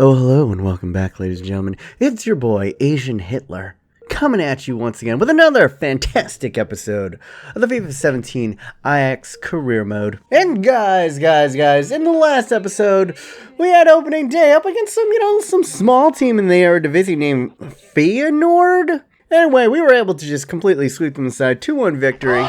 Oh, hello and welcome back, ladies and gentlemen. It's your boy, Asian Hitler, coming at you once again with another fantastic episode of the FIFA 17 Ajax Career Mode. And guys, in the last episode, we had opening day up against some small team in the Eredivisie named Feyenoord. Anyway, we were able to just completely sweep them aside, 2-1 victory.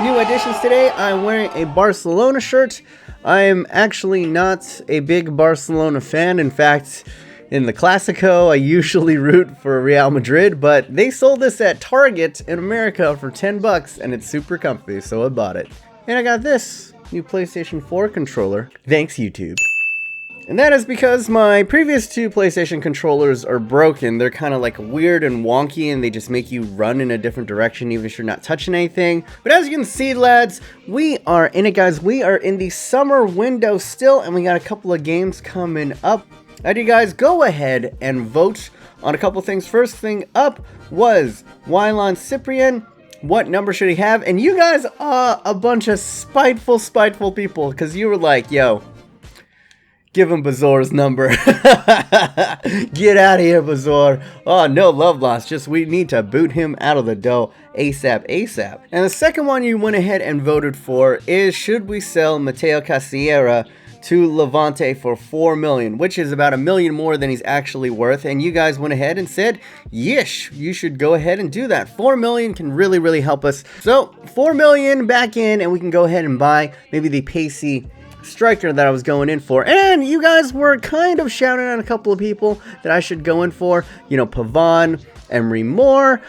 New additions today, I'm wearing a Barcelona shirt. I am actually not a big Barcelona fan. In fact, in the Clasico, I usually root for Real Madrid, but they sold this at Target in America for $10 and it's super comfy, so I bought it. And I got this new PlayStation 4 controller. Thanks, YouTube. And that is because my previous two PlayStation controllers are broken. They're kind of like weird and wonky and they just make you run in a different direction even if you're not touching anything. But as you can see, lads, we are in it, guys. We are in the summer window still and we got a couple of games coming up. Now, you guys go ahead and vote on a couple things. First thing up was Wylon Cyprian. What number should he have? And you guys are a bunch of spiteful people because you were like, yo, give him Bazor's number. Get out of here, Bazor. Oh, no love lost. Just we need to boot him out of the dough ASAP. And the second one you went ahead and voted for is, should we sell Mateo Cassiera to Levante for $4 million, which is about $1 million more than he's actually worth. And you guys went ahead and said, yes, you should go ahead and do that. $4 million can really help us. So $4 million back in and we can go ahead and buy maybe the pacey striker that I was going in for. And you guys were kind of shouting at a couple of people that I should go in for, Pavon, Emery Moore.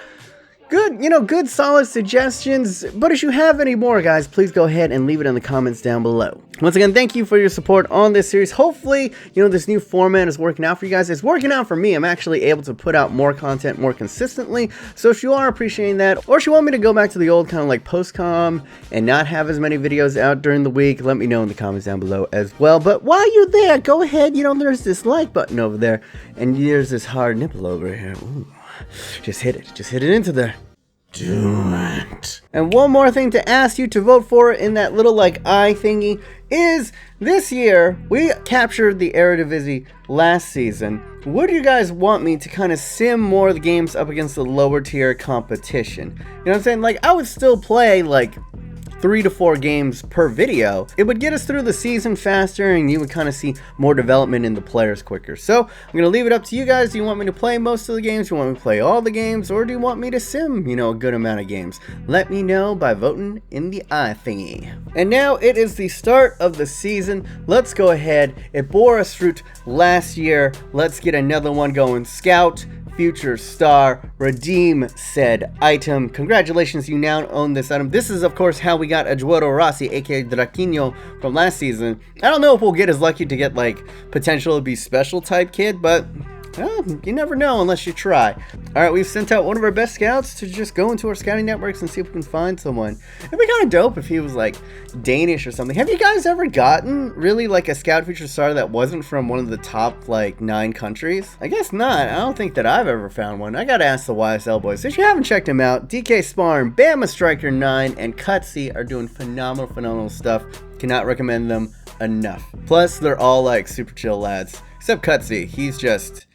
Good solid suggestions. But if you have any more, guys, please go ahead and leave it in the comments down below. Once again, thank you for your support on this series. Hopefully, this new format is working out for you guys. It's working out for me. I'm actually able to put out more content more consistently. So if you are appreciating that, or if you want me to go back to the old kind of like post-com and not have as many videos out during the week, let me know in the comments down below as well. But while you're there, go ahead. There's this like button over there, and there's this hard nipple over here. Ooh. Just hit it. Just hit it into there. Do it. And one more thing to ask you to vote for in that little eye thingy is, this year we captured the Eredivisie last season. Would you guys want me to kind of sim more of the games up against the lower tier competition? You know what I'm saying? I would still play 3 to 4 games per video. It would get us through the season faster and you would kind of see more development in the players quicker. So I'm going to leave it up to you guys. Do you want me to play most of the games? Do you want me to play all the games? Or do you want me to sim, a good amount of games? Let me know by voting in the eye thingy. And now it is the start of the season. Let's go ahead. It bore us fruit last year. Let's get another one going. Scout, future star, redeem said item. Congratulations, you now own this item. This is of course how we got Ajuero Rossi, aka Draquinho, from last season. I don't know if we'll get as lucky to get potential to be special type kid, but you never know unless you try. Alright, we've sent out one of our best scouts to just go into our scouting networks and see if we can find someone. It'd be kind of dope if he was Danish or something. Have you guys ever gotten really a scout feature star that wasn't from one of the top 9 countries? I guess not. I don't think that I've ever found one. I gotta ask the YSL boys. If you haven't checked them out, DK Sparn, Bama Striker 9, and Cutsy are doing phenomenal stuff. Cannot recommend them enough. Plus, they're all super chill lads. Except Cutsy. He's just...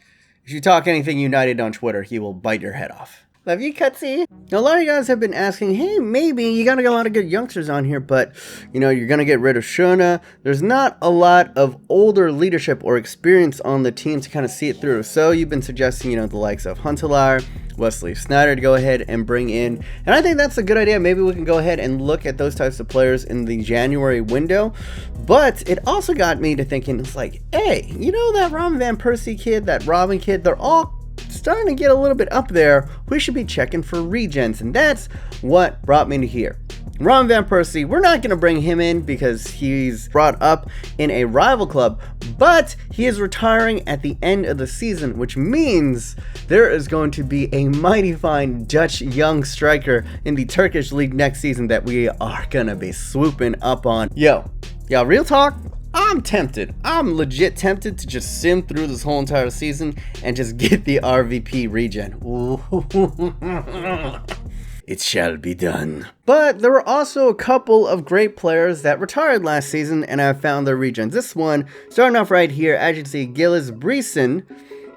if you talk anything United on Twitter, he will bite your head off. Love you, Cutsy. Now, a lot of you guys have been asking, hey, maybe you got a lot of good youngsters on here, but, you're going to get rid of Schöne. There's not a lot of older leadership or experience on the team to kind of see it through. So you've been suggesting, the likes of Huntelaar, Wesley Sneijder to go ahead and bring in. And I think that's a good idea. Maybe we can go ahead and look at those types of players in the January window. But it also got me to thinking, it's hey, that Robin Van Persie kid, that Robin kid, they're all starting to get a little bit up there. We should be checking for regens, and that's what brought me to here. Robin Van Persie, we're not going to bring him in because he's brought up in a rival club, but he is retiring at the end of the season, which means there is going to be a mighty fine Dutch young striker in the Turkish league next season that we are going to be swooping up on. Yo, real talk, I'm tempted. I'm legit tempted to just sim through this whole entire season and just get the RVP regen. Ooh. it shall be done. But there were also a couple of great players that retired last season, and I found their regions. This one, starting off right here, as you can see, Gilles Brisson.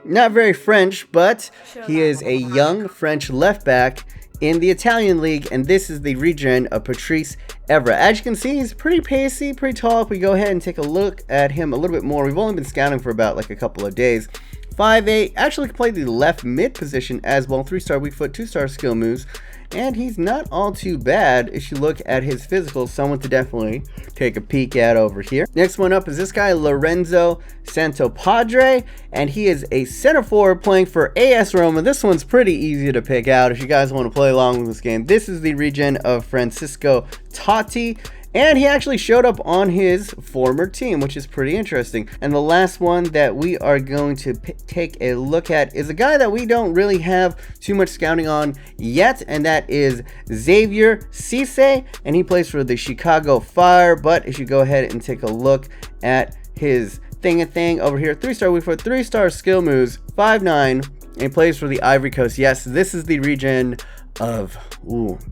Not very French, but he is a young French left back in the Italian league, and this is the region of Patrice Evra. As you can see, he's pretty pacey, pretty tall. If we go ahead and take a look at him a little bit more, we've only been scouting for about like a couple of days. 5'8", actually can play the left mid position as well. 3-star weak foot, 2-star skill moves, and he's not all too bad if you look at his physical. Someone to definitely take a peek at over here. Next one up is this guy, Lorenzo Santopadre, and he is a center forward playing for AS Roma. This one's pretty easy to pick out if you guys want to play along with this game. This is the region of Francisco Totti, and he actually showed up on his former team, which is pretty interesting. And the last one that we are going to take a look at is a guy that we don't really have too much scouting on yet, and that is Xavier Cisse, and he plays for the Chicago Fire. But if you go ahead and take a look at his thing over here, 3-star weak foot, 3-star skill moves, 5'9", and he plays for the Ivory Coast. Yes, this is the region of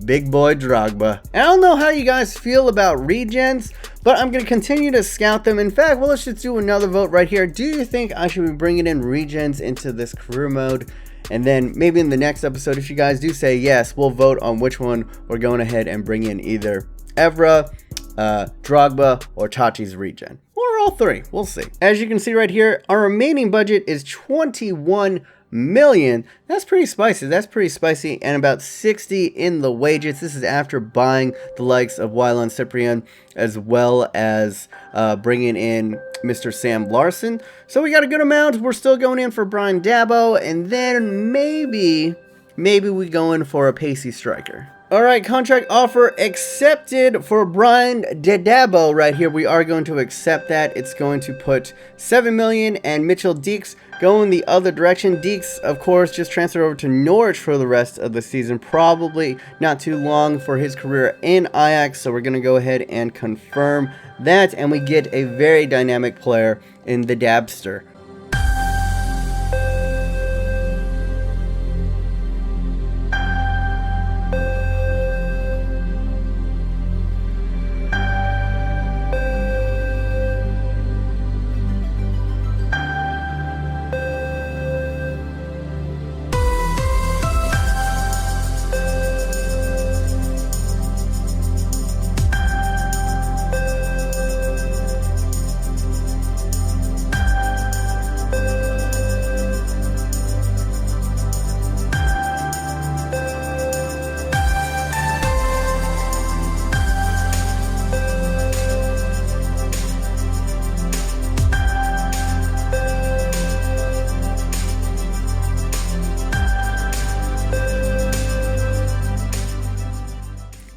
big boy Drogba. I don't know how you guys feel about regens, but I'm going to continue to scout them. In fact, well, let's just do another vote right here. Do you think I should be bringing in regens into this career mode? And then maybe in the next episode, if you guys do say yes, we'll vote on which one we're going ahead and bring in, either Evra, Drogba, or Totti's regen, or all three. We'll see. As you can see right here, our remaining budget is 21 million. That's pretty spicy, and about 60 in the wages. This is after buying the likes of Wylon Cyprian, as well as bringing in Mr. Sam Larson. So we got a good amount. We're still going in for Brian Dabo, and then maybe we go in for a pacey striker. All right, contract offer accepted for Brian Dabo right here. We are going to accept that. It's going to put 7 million, and Mitchell Deeks going the other direction. Deeks, of course, just transferred over to Norwich for the rest of the season. Probably not too long for his career in Ajax, so we're going to go ahead and confirm that, and we get a very dynamic player in the Dabster.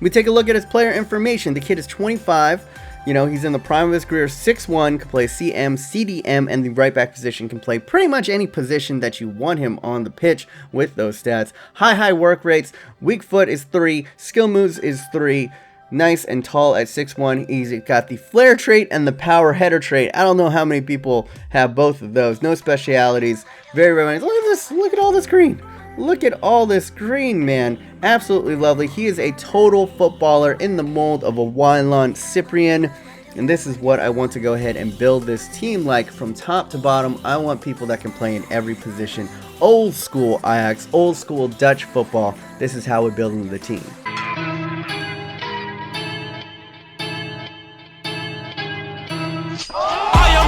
We take a look at his player information. The kid is 25. You know, he's in the prime of his career, 6'1", can play CM, CDM, and the right back position, can play pretty much any position that you want him on the pitch with those stats. High work rates, weak foot is 3, skill moves is 3, nice and tall at 6'1". He's got the flair trait and the power header trait. I don't know how many people have both of those. No specialities. Very nice. Look at this. Look at all this green. Look at all this green, man. Absolutely lovely. He is a total footballer in the mold of a Wylon Cyprian. And this is what I want to go ahead and build this team like from top to bottom. I want people that can play in every position. Old school Ajax, old school Dutch football. This is how we're building the team.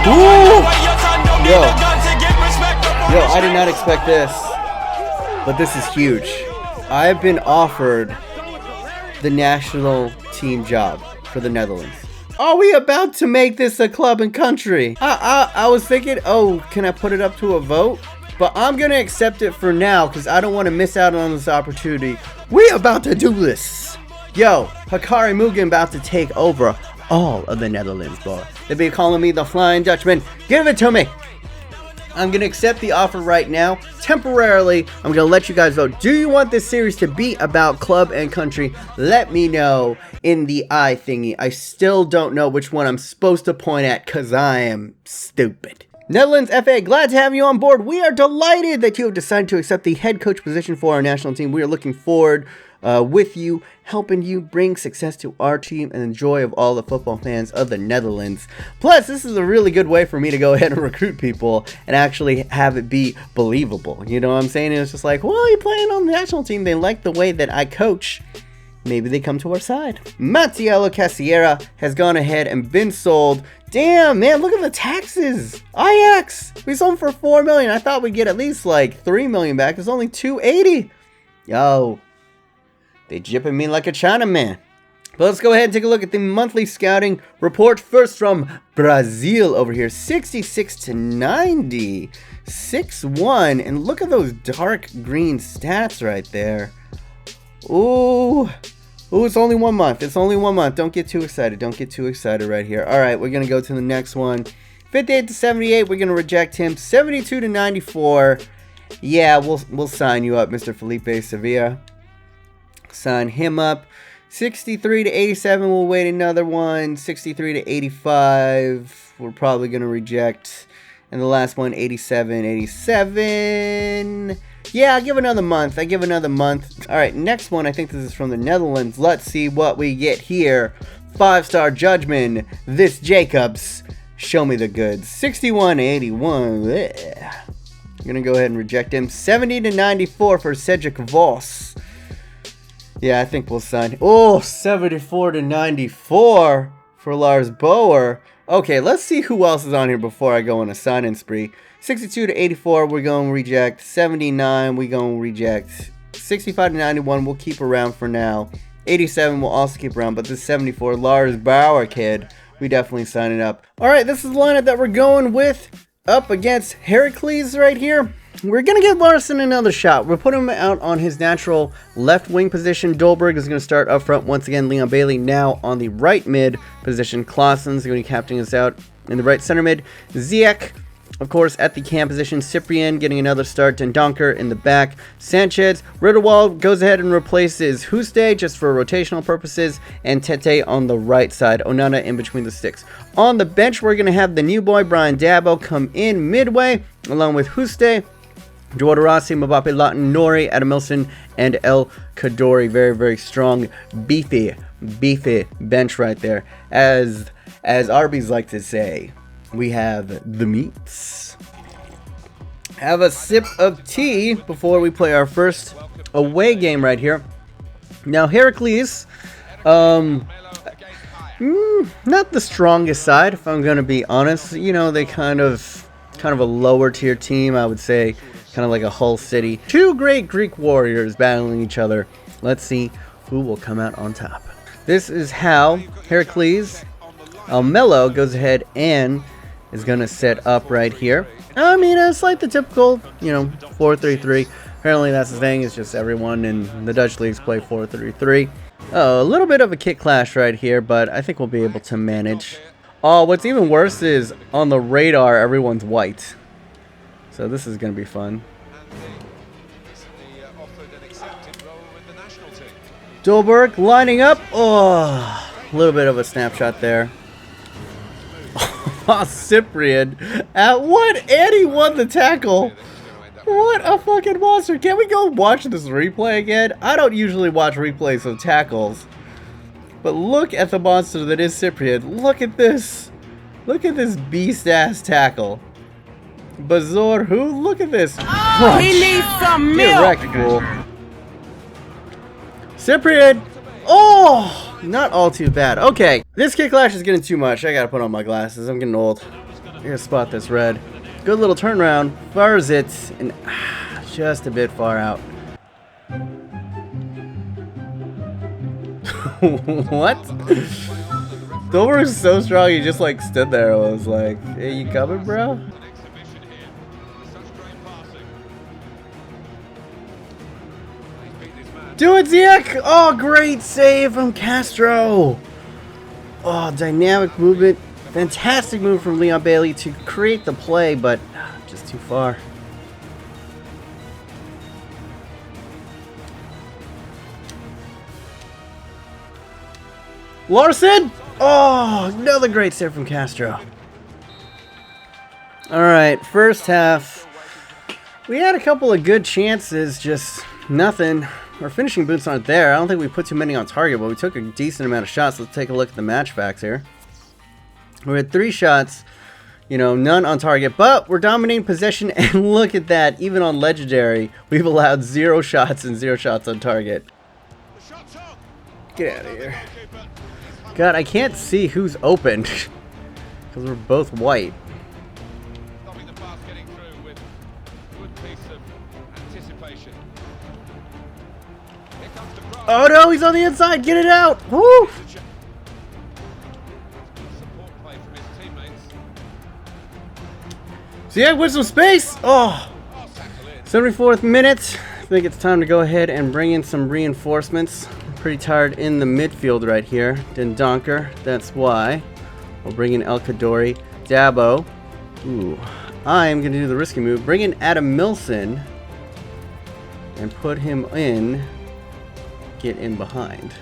Ooh! Yo, I did not expect this. But this is huge. I've been offered the national team job for the Netherlands. Are we about to make this a club and country? I was thinking, oh, can I put it up to a vote? But I'm going to accept it for now because I don't want to miss out on this opportunity. We about to do this. Yo, Hikari Mugen about to take over all of the Netherlands, boy. They be calling me the Flying Dutchman. Give it to me. I'm going to accept the offer right now. Temporarily, I'm going to let you guys vote. Do you want this series to be about club and country? Let me know in the eye thingy. I still don't know which one I'm supposed to point at because I am stupid. Netherlands FA, glad to have you on board. We are delighted that you have decided to accept the head coach position for our national team. We are looking forward with you, helping you bring success to our team and the joy of all the football fans of the Netherlands. Plus, this is a really good way for me to go ahead and recruit people and actually have it be believable. You know what I'm saying? It's just like, well, you're playing on the national team. They like the way that I coach. Maybe they come to our side. Masia has gone ahead and been sold. Damn, man, look at the taxes. Ajax, we sold him for 4 million. I thought we'd get at least like 3 million back. It's only 280. Yo, they jipping me like a Chinaman. But let's go ahead and take a look at the monthly scouting report. First from Brazil over here, 66 to 90, 6-1, and look at those dark green stats right there. Ooh, it's only 1 month. It's only 1 month. Don't get too excited. Don't get too excited right here. All right, we're going to go to the next one. 58 to 78. We're going to reject him. 72 to 94. Yeah, we'll sign you up, Mr. Felipe Sevilla. Sign him up. 63 to 87. We'll wait another one. 63 to 85. We're probably going to reject. And the last one, 87. Yeah, I give another month. All right, next one. I think this is from the Netherlands. Let's see what we get here. 5-star judgment. This Jacobs. Show me the goods. 61 to 81. Blech. I'm going to go ahead and reject him. 70 to 94 for Cedric Voss. Yeah, I think we'll sign. Oh, 74 to 94 for Lars Boer. Okay, let's see who else is on here before I go on a sign-in spree. 62 to 84, we're going to reject. 79, we're going to reject. 65 to 91, we'll keep around for now. 87, we'll also keep around. But this 74, Lars Bauer kid, we definitely sign it up. All right, this is the lineup that we're going with up against Heracles right here. We're going to give Larson another shot. We'll put him out on his natural left wing position. Dolberg is going to start up front once again. Leon Bailey now on the right mid position. Claessen's going to be captaining us out in the right center mid. Ziyech, of course, at the cam position. Cyprian getting another start. Dendonker in the back. Sanchez. Ritterwald goes ahead and replaces Huste just for rotational purposes. And Tete on the right side. Onana in between the sticks. On the bench, we're going to have the new boy, Brian Dabo, come in midway along with Huste, Duarasi, Mbappe, Lawton, Nori, Adamilson, and El Kadori. Very, very strong, beefy bench right there. As Arby's like to say, we have the meats. Have a sip of tea before we play our first away game right here. Now, Heracles, not the strongest side, if I'm going to be honest. You know, they kind of a lower tier team, I would say. Kind of like a Hull City. Two great Greek warriors battling each other. Let's see who will come out on top. This is how Heracles Almelo goes ahead and is going to set up right here. I mean, it's like the typical, 4-3-3. Apparently that's the thing. It's just everyone in the Dutch leagues play 4-3-3. Oh, a little bit of a kit clash right here, but I think we'll be able to manage. Oh, what's even worse is on the radar, everyone's white. So this is going to be fun. Dolberg lining up. Oh, a little bit of a snapshot there. Cyprian. What? And he won the tackle. What a fucking monster. Can we go watch this replay again? I don't usually watch replays of tackles. But look at the monster that is Cyprian. Look at this. Look at this beast-ass tackle. Bazour, who? Look at this. Oh, he needs some milk. Get wrecked, fool. Cyprian. Oh, not all too bad. Okay, this kick clash is getting too much. I gotta put on my glasses. I'm getting old. I gotta spot this red. Good little turnaround. Fires it, and just a bit far out. What? Dover is so strong. He just like stood there. I was like, "Hey, you coming, bro?" Do it, Ziyech! Oh, great save from Castro! Oh, dynamic movement. Fantastic move from Leon Bailey to create the play, but just too far. Larson! Oh, another great save from Castro. Alright, first half. We had a couple of good chances, just nothing. our finishing boots aren't there. I don't think we put too many on target, but we took a decent amount of shots. Let's take a look at the match facts here. We had 3 shots, you know, none on target, but we're dominating possession, and look at that. Even on legendary, we've allowed 0 shots and 0 shots on target. Get out of here. God, I can't see who's open because we're both white. Oh no, he's on the inside. Get it out. Woo! So yeah, with some space. Oh, 74th minute. I think it's time to go ahead and bring in some reinforcements. I'm pretty tired in the midfield right here. Dendonker, that's why. We'll bring in El Kadori. Dabo. Ooh, I am going to do the risky move. Bring in Adam Milson and put him in. Get in behind.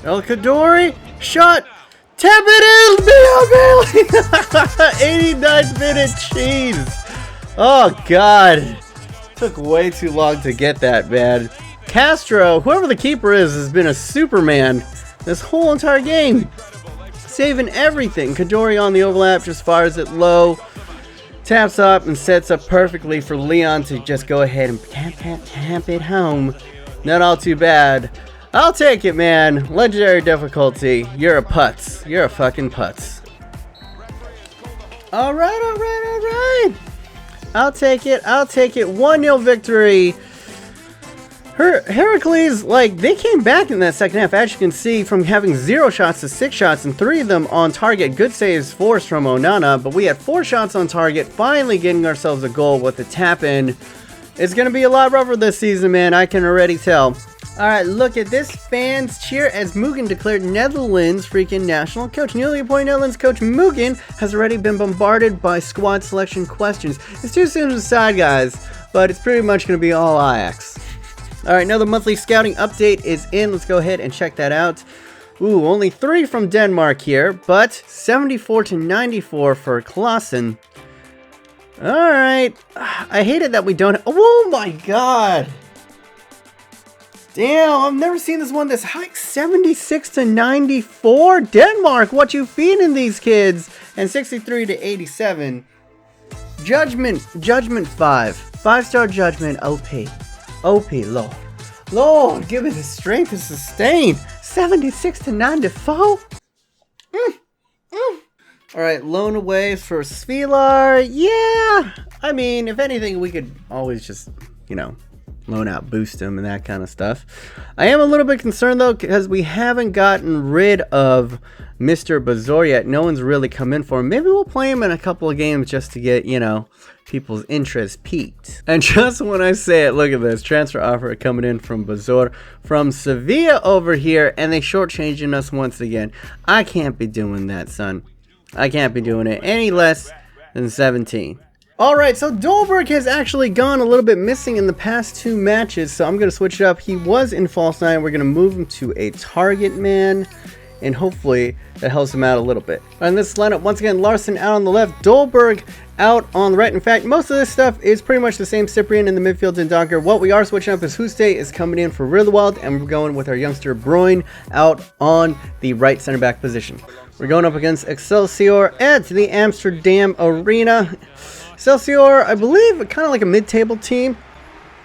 El Kadori, shot, tap it in, Bailey. 89th minute, jeez. Oh God, took way too long to get that, man. Castro, whoever the keeper is, has been a Superman this whole entire game. Saving everything. Kadori on the overlap, just fires it low, taps up and sets up perfectly for Leon to just go ahead and tap it home. Not all too bad. I'll take it, man. Legendary difficulty. You're a putz. You're a fucking putz. Alright, alright, alright. I'll take it. I'll take it. 1-0 victory. Heracles, like, they came back in that second half, as you can see, from having 0 shots to 6 shots, and 3 of them on target. Good saves forced from Onana, but we had 4 shots on target, finally getting ourselves a goal with the tap-in. It's going to be a lot rougher this season, man, I can already tell. Alright, look at this. Fans cheer as Mugen declared Netherlands freaking national coach. Newly appointed Netherlands coach Mugen has already been bombarded by squad selection questions. It's too soon to decide, guys, but it's pretty much going to be all Ajax. Alright, now the monthly scouting update is in. Let's go ahead and check that out. Ooh, only 3 from Denmark here, but 74 to 94 for Klassen. Alright, I hate it that we don't... Oh my God! Damn, I've never seen this one this high. 76 to 94. Denmark, what you feeding these kids? And 63 to 87. Judgment 5. 5-star judgment, OP. OP, Lord. Lord, give me the strength to sustain. 76 to 94. Alright, loan away for Svilar. Yeah. I mean, if anything, we could always just, you know, loan out, boost him and that kind of stuff. I am a little bit concerned though, because we haven't gotten rid of Mr. Boer yet. No one's really come in for him. Maybe we'll play him in a couple of games just to get, you know, people's interest peaked. And just when I say it, look at this transfer offer coming in from Boer from Sevilla over here, and they shortchanging us once again. I can't be doing that, son. I can't be doing it any less than 17. Alright, so Dolberg has actually gone a little bit missing in the past 2 matches, so I'm going to switch it up. He was in false 9. We're going to move him to a target man, and hopefully that helps him out a little bit. On this lineup, once again, Larson out on the left, Dolberg out on the right. In fact, most of this stuff is pretty much the same. Cyprian in the midfield and Donker. What we are switching up is Huste is coming in for Ridderwald, and we're going with our youngster Bruin out on the right center back position. We're going up against Excelsior at the Amsterdam Arena. Excelsior, I believe, kind of like a mid-table team.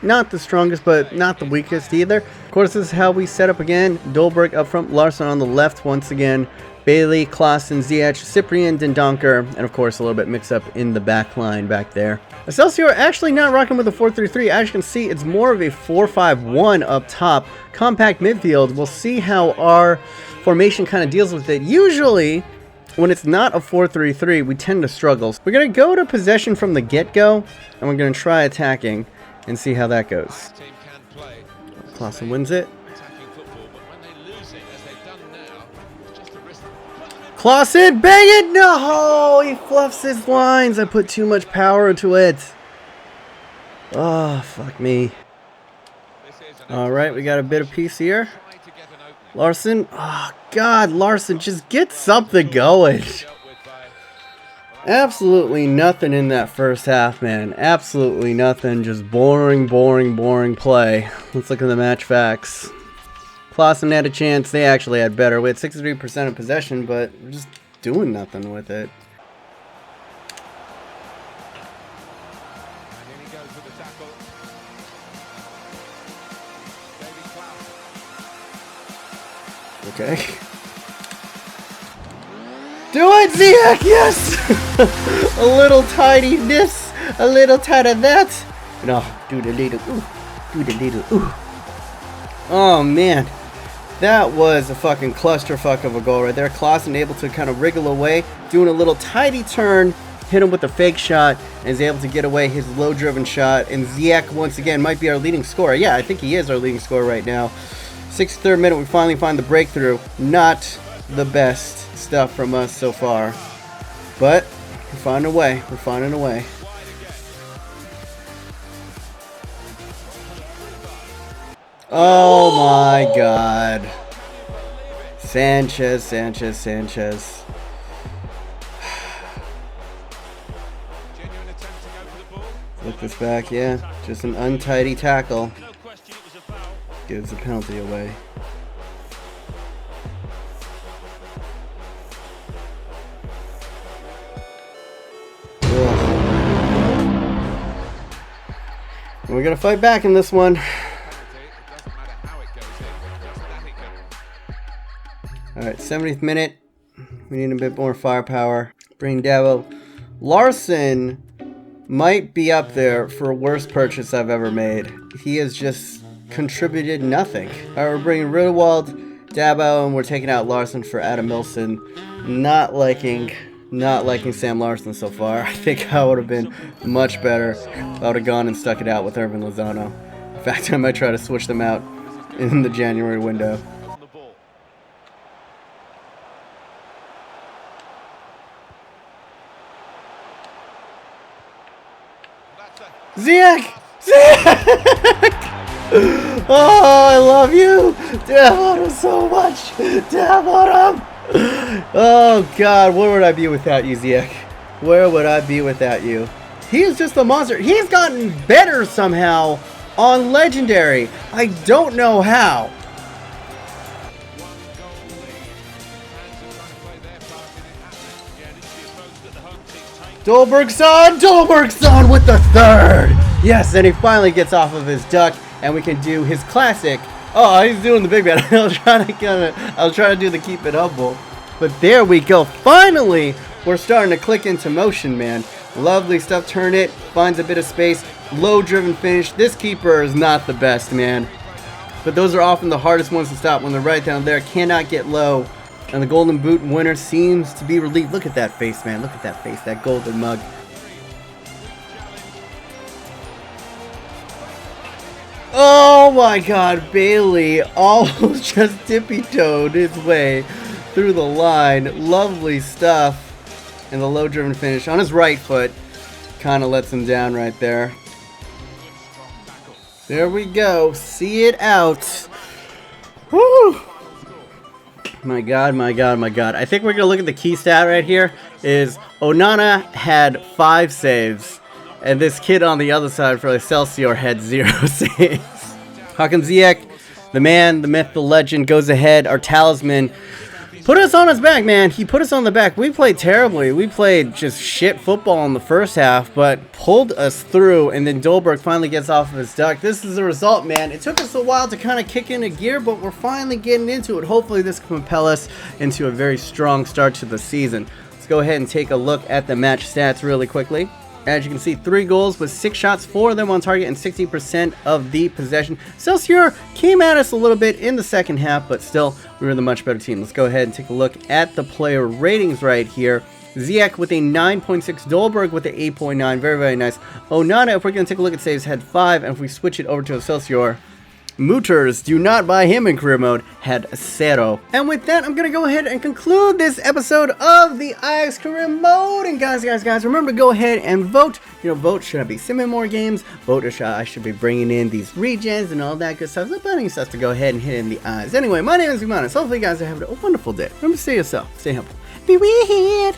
Not the strongest, but not the weakest either. Of course, this is how we set up again. Dolberg up front, Larson on the left once again. Bailey, Klassen, Ziyech, Cyprian, Dendonker, and of course a little bit mixed up in the back line back there. Excelsior actually not rocking with a 4-3-3. As you can see, it's more of a 4-5-1 up top. Compact midfield. We'll see how our formation kind of deals with it. Usually, when it's not a 4-3-3, we tend to struggle. So we're going to go to possession from the get-go, and we're going to try attacking and see how that goes. Klassen wins it. Klassen, bang it! No! He fluffs his lines. I put too much power into it. Oh, fuck me. Alright, we got a bit of peace here. Larson. Oh, God, Larson, just get something going. Absolutely nothing in that first half, man. Absolutely nothing. Just boring, boring, boring play. Let's look at the match facts. Clausen had a chance. They actually had better. We had 63% of possession, but we're just doing nothing with it. Okay. Do it, Ziak! Yes! A little tiny this, a little tiny that. No, do the little ooh. Do the little ooh. Oh, man. That was a fucking clusterfuck of a goal right there. Clausen able to kind of wriggle away, doing a little tidy turn, hit him with a fake shot, and is able to get away his low-driven shot. And Ziak, once again, might be our leading scorer. Yeah, I think he is our leading scorer right now. 63rd minute, we finally find the breakthrough. Not the best stuff from us so far, but we're finding a way. We're finding a way. Oh my God. Sanchez, Sanchez, Sanchez. Look this back, yeah. Just an untidy tackle. Gives the penalty away. We're gonna fight back in this one. Alright, 70th minute. We need a bit more firepower. Bring Dabo. Larson might be up there for worst purchase I've ever made. He has just contributed nothing. Alright, we're bringing Ridderwald, Dabo, and we're taking out Larson for Adam Milson. Not liking Sam Larson so far. I think I would have been much better if I would have gone and stuck it out with Irvin Lozano. In fact, I might try to switch them out in the January window. Ziak! Ziak! Oh, I love you! Damn on him so much! Damn on him! Oh God, where would I be without you, Ziak? Where would I be without you? He is just a monster. He's gotten better somehow on Legendary. I don't know how. Dolbergson with the third. Yes, and he finally gets off of his duck, and we can do his classic. Oh, he's doing the big man. I was trying to do the keep it humble, but there we go. Finally, we're starting to click into motion, man. Lovely stuff. Turn it, finds a bit of space. Low-driven finish. This keeper is not the best, man. But those are often the hardest ones to stop when they're right down there. Cannot get low. And the Golden Boot winner seems to be relieved. Look at that face, man. Look at that face. That golden mug. Oh my God. Bailey almost just tippy-toed his way through the line. Lovely stuff. And the low-driven finish on his right foot kind of lets him down right there. There we go. See it out. Woo! My God, my God, my God. I think we're going to look at the key stat right here. Is Onana had 5 saves. And this kid on the other side for Excelsior had 0 saves. Hakan Ziyech, the man, the myth, the legend, goes ahead. Our talisman. Put us on his back, man. He put us on the back. We played terribly. We played just shit football in the first half, but pulled us through, and then Dolberg finally gets off of his duck. This is the result, man. It took us a while to kind of kick into gear, but we're finally getting into it. Hopefully this can propel us into a very strong start to the season. Let's go ahead and take a look at the match stats really quickly. As you can see, 3 goals with 6 shots, 4 of them on target, and 60% of the possession. Excelsior came at us a little bit in the second half, but still, we were the much better team. Let's go ahead and take a look at the player ratings right here. Ziyech with a 9.6, Dolberg with an 8.9, very, very nice. Onana, if we're going to take a look at saves, had 5, and if we switch it over to Excelsior, Mooters, do not buy him in career mode, had 0. And with that, I'm going to go ahead and conclude this episode of the Ajax Career Mode. And guys, remember to go ahead and vote. Vote, should I be simming more games? Vote, or I should be bringing in these regens and all that good stuff. So bunning stuff to go ahead and hit in the eyes. Anyway, my name is Humanis. Hopefully you guys are having a wonderful day. Remember to stay yourself, stay humble, be weird.